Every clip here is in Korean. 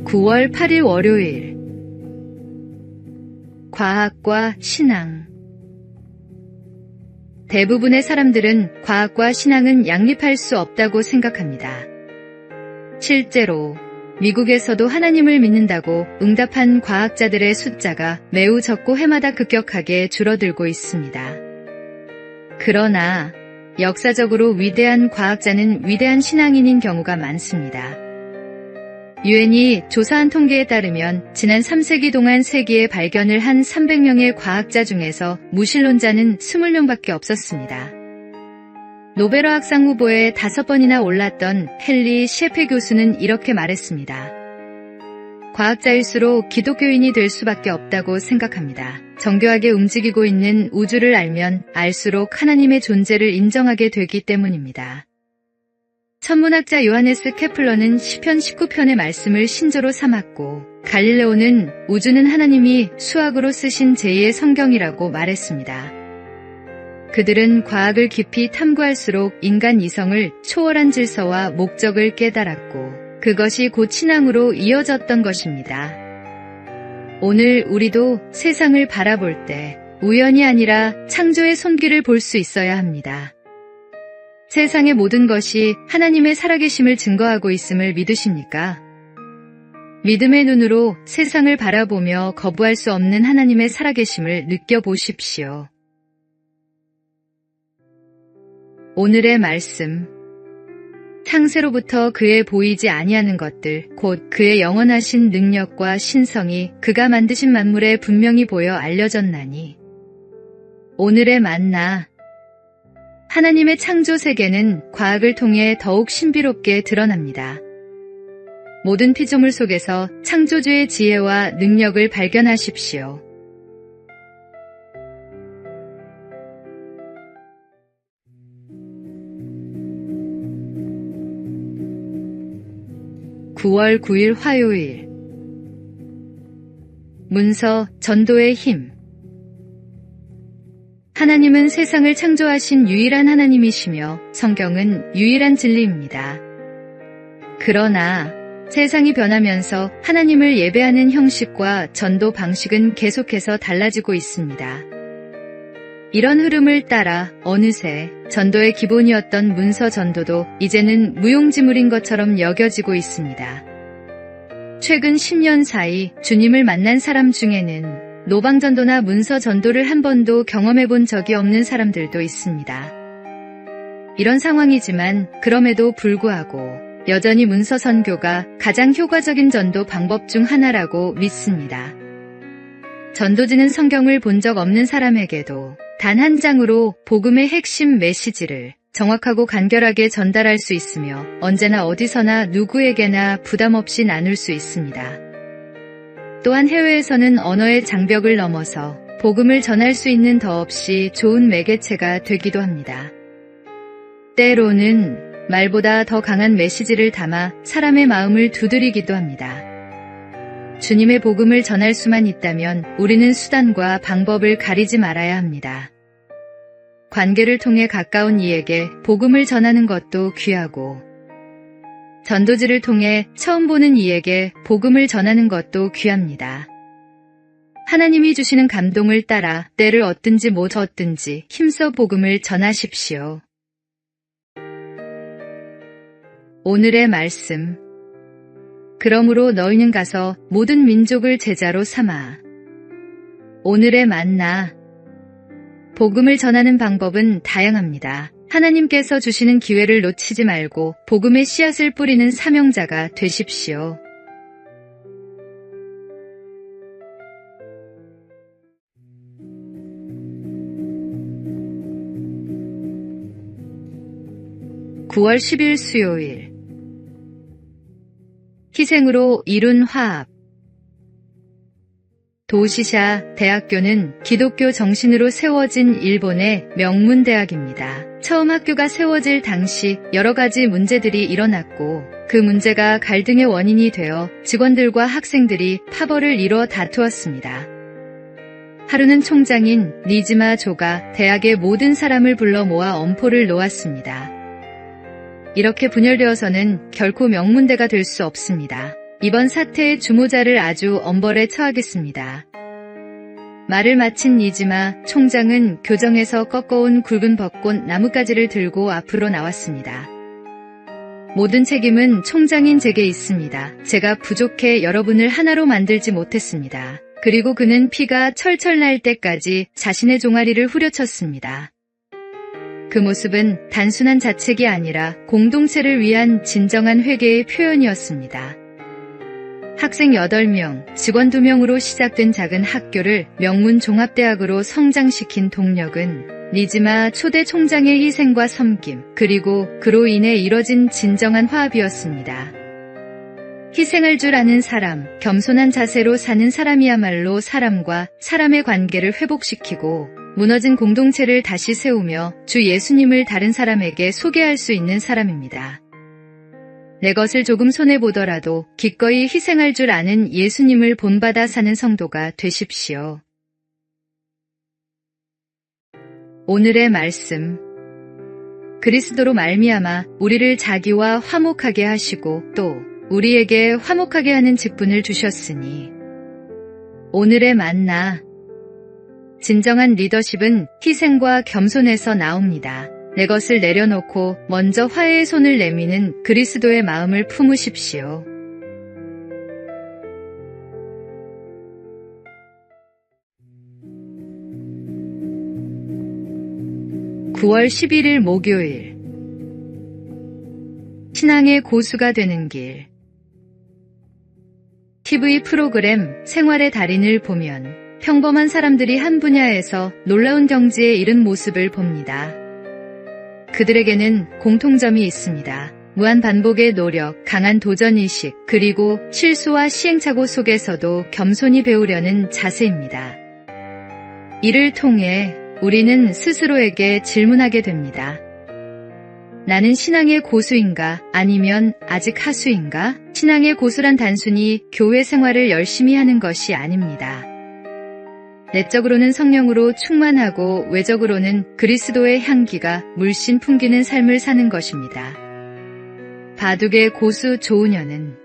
9월 8일 월요일. 과학과 신앙. 대부분의 사람들은 과학과 신앙은 양립할 수 없다고 생각합니다. 실제로 미국에서도 하나님을 믿는다고 응답한 과학자들의 숫자가 매우 적고 해마다 급격하게 줄어들고 있습니다. 그러나 역사적으로 위대한 과학자는 위대한 신앙인인 경우가 많습니다. 유엔이 조사한 통계에 따르면 지난 3세기 동안 세계에 발견을 한 300명의 과학자 중에서 무신론자는 20명밖에 없었습니다. 노벨화학상 후보에 5번이나 올랐던 헨리 셰페 교수는 이렇게 말했습니다. 과학자일수록 기독교인이 될 수밖에 없다고 생각합니다. 정교하게 움직이고 있는 우주를 알면 알수록 하나님의 존재를 인정하게 되기 때문입니다. 천문학자 요하네스 케플러는 시편 19편의 말씀을 신조로 삼았고, 갈릴레오는 우주는 하나님이 수학으로 쓰신 제2의 성경이라고 말했습니다. 그들은 과학을 깊이 탐구할수록 인간 이성을 초월한 질서와 목적을 깨달았고, 그것이 곧 신앙으로 이어졌던 것입니다. 오늘 우리도 세상을 바라볼 때 우연이 아니라 창조의 손길을 볼 수 있어야 합니다. 세상의 모든 것이 하나님의 살아계심을 증거하고 있음을 믿으십니까? 믿음의 눈으로 세상을 바라보며 거부할 수 없는 하나님의 살아계심을 느껴보십시오. 오늘의 말씀. 창세로부터 그의 보이지 아니하는 것들, 곧 그의 영원하신 능력과 신성이 그가 만드신 만물에 분명히 보여 알려졌나니. 오늘의 만나. 하나님의 창조 세계는 과학을 통해 더욱 신비롭게 드러납니다. 모든 피조물 속에서 창조주의 지혜와 능력을 발견하십시오. (9월 9일) 화요일. 문서 전도의 힘. 하나님은 세상을 창조하신 유일한 하나님이시며 성경은 유일한 진리입니다. 그러나 세상이 변하면서 하나님을 예배하는 형식과 전도 방식은 계속해서 달라지고 있습니다. 이런 흐름을 따라 어느새 전도의 기본이었던 문서 전도도 이제는 무용지물인 것처럼 여겨지고 있습니다. 최근 10년 사이 주님을 만난 사람 중에는 노방전도나 문서 전도를 한 번도 경험해 본 적이 없는 사람들도 있습니다. 이런 상황이지만 그럼에도 불구하고 여전히 문서 선교가 가장 효과적인 전도 방법 중 하나라고 믿습니다. 전도지는 성경을 본 적 없는 사람에게도 단 한 장으로 복음의 핵심 메시지를 정확하고 간결하게 전달할 수 있으며 언제나 어디서나 누구에게나 부담 없이 나눌 수 있습니다. 또한 해외에서는 언어의 장벽을 넘어서 복음을 전할 수 있는 더없이 좋은 매개체가 되기도 합니다. 때로는 말보다 더 강한 메시지를 담아 사람의 마음을 두드리기도 합니다. 주님의 복음을 전할 수만 있다면 우리는 수단과 방법을 가리지 말아야 합니다. 관계를 통해 가까운 이에게 복음을 전하는 것도 귀하고, 전도지를 통해 처음 보는 이에게 복음을 전하는 것도 귀합니다. 하나님이 주시는 감동을 따라 때를 얻든지 못 얻든지 힘써 복음을 전하십시오. 오늘의 말씀. 그러므로 너희는 가서 모든 민족을 제자로 삼아. 오늘의 만나. 복음을 전하는 방법은 다양합니다. 하나님께서 주시는 기회를 놓치지 말고 복음의 씨앗을 뿌리는 사명자가 되십시오. (9월 10일) 수요일. 희생으로 이룬 화합. 도시샤 대학교는 기독교 정신으로 세워진 일본의 명문대학입니다. 처음 학교가 세워질 당시 여러 가지 문제들이 일어났고, 그 문제가 갈등의 원인이 되어 직원들과 학생들이 파벌을 이뤄 다투었습니다. 하루는 총장인 니지마 조가 대학의 모든 사람을 불러 모아 엄포를 놓았습니다. 이렇게 분열되어서는 결코 명문대가 될 수 없습니다. 이번 사태의 주모자를 아주 엄벌에 처하겠습니다. 말을 마친 니지마 총장은 교정에서 꺾어온 굵은 벚꽃 나뭇가지를 들고 앞으로 나왔습니다. 모든 책임은 총장인 제게 있습니다. 제가 부족해 여러분을 하나로 만들지 못했습니다. 그리고 그는 피가 철철 날 때까지 자신의 종아리를 후려쳤습니다. 그 모습은 단순한 자책이 아니라 공동체를 위한 진정한 회개의 표현이었습니다. 학생 8명, 직원 2명으로 시작된 작은 학교를 명문 종합대학으로 성장시킨 동력은 니지마 초대 총장의 희생과 섬김, 그리고 그로 인해 이뤄진 진정한 화합이었습니다. 희생할 줄 아는 사람, 겸손한 자세로 사는 사람이야말로 사람과 사람의 관계를 회복시키고 무너진 공동체를 다시 세우며 주 예수님을 다른 사람에게 소개할 수 있는 사람입니다. 내 것을 조금 손해보더라도 기꺼이 희생할 줄 아는 예수님을 본받아 사는 성도가 되십시오. 오늘의 말씀. 그리스도로 말미암아 우리를 자기와 화목하게 하시고 또 우리에게 화목하게 하는 직분을 주셨으니. 오늘의 만나. 진정한 리더십은 희생과 겸손에서 나옵니다. 내 것을 내려놓고 먼저 화해의 손을 내미는 그리스도의 마음을 품으십시오. (9월 11일) 목요일. 신앙의 고수가 되는 길. TV 프로그램 생활의 달인을 보면 평범한 사람들이 한 분야에서 놀라운 경지에 이른 모습을 봅니다. 그들에게는 공통점이 있습니다. 무한 반복의 노력, 강한 도전의식, 그리고 실수와 시행착오 속에서도 겸손히 배우려는 자세입니다. 이를 통해 우리는 스스로에게 질문하게 됩니다. 나는 신앙의 고수인가? 아니면 아직 하수인가? 신앙의 고수란 단순히 교회 생활을 열심히 하는 것이 아닙니다. 내적으로는 성령으로 충만하고 외적으로는 그리스도의 향기가 물씬 풍기는 삶을 사는 것입니다. 바둑의 고수 조은현은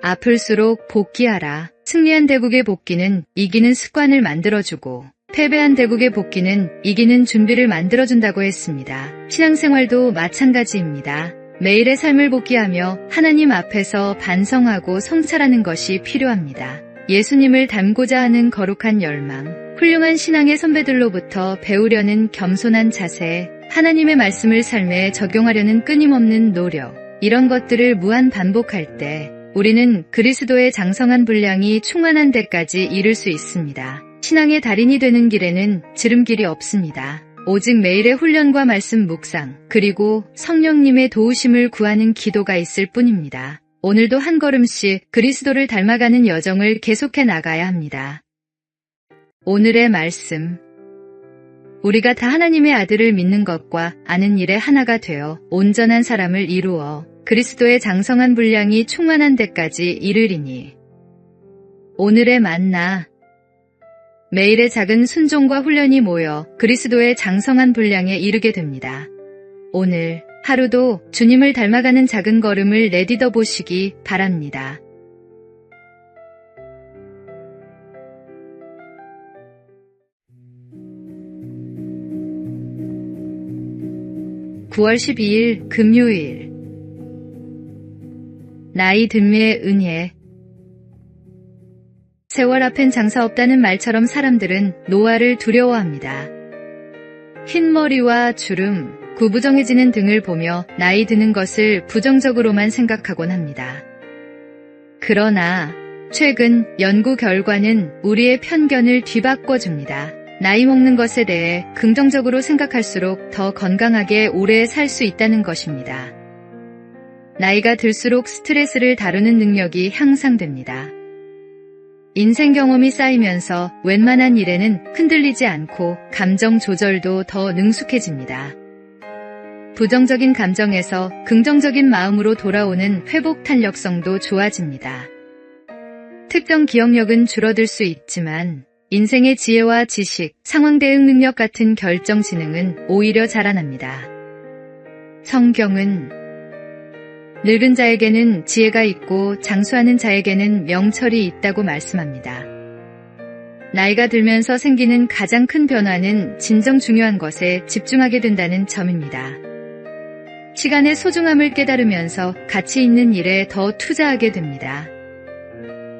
아플수록 복귀하라. 승리한 대국의 복귀는 이기는 습관을 만들어주고 패배한 대국의 복귀는 이기는 준비를 만들어준다고 했습니다. 신앙생활도 마찬가지입니다. 매일의 삶을 복귀하며 하나님 앞에서 반성하고 성찰하는 것이 필요합니다. 예수님을 닮고자 하는 거룩한 열망, 훌륭한 신앙의 선배들로부터 배우려는 겸손한 자세, 하나님의 말씀을 삶에 적용하려는 끊임없는 노력, 이런 것들을 무한 반복할 때 우리는 그리스도의 장성한 분량이 충만한 데까지 이를 수 있습니다. 신앙의 달인이 되는 길에는 지름길이 없습니다. 오직 매일의 훈련과 말씀 묵상, 그리고 성령님의 도우심을 구하는 기도가 있을 뿐입니다. 오늘도 한 걸음씩 그리스도를 닮아가는 여정을 계속해 나가야 합니다. 오늘의 말씀. 우리가 다 하나님의 아들을 믿는 것과 아는 일에 하나가 되어 온전한 사람을 이루어 그리스도의 장성한 분량이 충만한 데까지 이르리니. 오늘의 만나. 매일의 작은 순종과 훈련이 모여 그리스도의 장성한 분량에 이르게 됩니다. 오늘 하루도 주님을 닮아가는 작은 걸음을 내딛어 보시기 바랍니다. (9월 12일) 금요일. 나이 듦의 은혜. 세월 앞엔 장사 없다는 말처럼 사람들은 노화를 두려워합니다. 흰 머리와 주름, 구부정해지는 등을 보며 나이 드는 것을 부정적으로만 생각하곤 합니다. 그러나 최근 연구 결과는 우리의 편견을 뒤바꿔줍니다. 나이 먹는 것에 대해 긍정적으로 생각할수록 더 건강하게 오래 살 수 있다는 것입니다. 나이가 들수록 스트레스를 다루는 능력이 향상됩니다. 인생 경험이 쌓이면서 웬만한 일에는 흔들리지 않고 감정 조절도 더 능숙해집니다. 부정적인 감정에서 긍정적인 마음으로 돌아오는 회복 탄력성도 좋아집니다. 특정 기억력은 줄어들 수 있지만 인생의 지혜와 지식, 상황 대응 능력 같은 결정 지능은 오히려 자라납니다. 성경은 늙은 자에게는 지혜가 있고 장수하는 자에게는 명철이 있다고 말씀합니다. 나이가 들면서 생기는 가장 큰 변화는 진정 중요한 것에 집중하게 된다는 점입니다. 시간의 소중함을 깨달으면서 가치 있는 일에 더 투자하게 됩니다.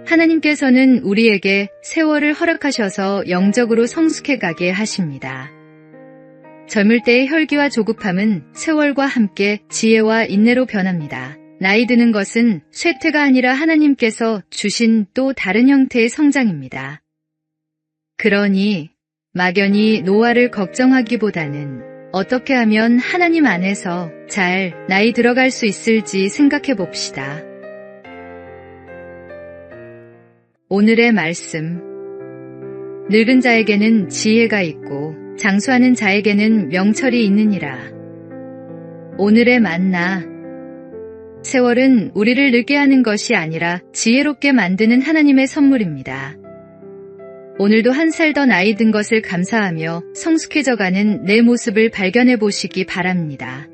하나님께서는 우리에게 세월을 허락하셔서 영적으로 성숙해 가게 하십니다. 젊을 때의 혈기와 조급함은 세월과 함께 지혜와 인내로 변합니다. 나이 드는 것은 쇠퇴가 아니라 하나님께서 주신 또 다른 형태의 성장입니다. 그러니 막연히 노화를 걱정하기보다는 어떻게 하면 하나님 안에서 잘 나이 들어갈 수 있을지 생각해 봅시다. 오늘의 말씀. 늙은 자에게는 지혜가 있고 장수하는 자에게는 명철이 있느니라. 오늘의 만나. 세월은 우리를 늙게 하는 것이 아니라 지혜롭게 만드는 하나님의 선물입니다. 오늘도 한 살 더 나이 든 것을 감사하며 성숙해져가는 내 모습을 발견해 보시기 바랍니다.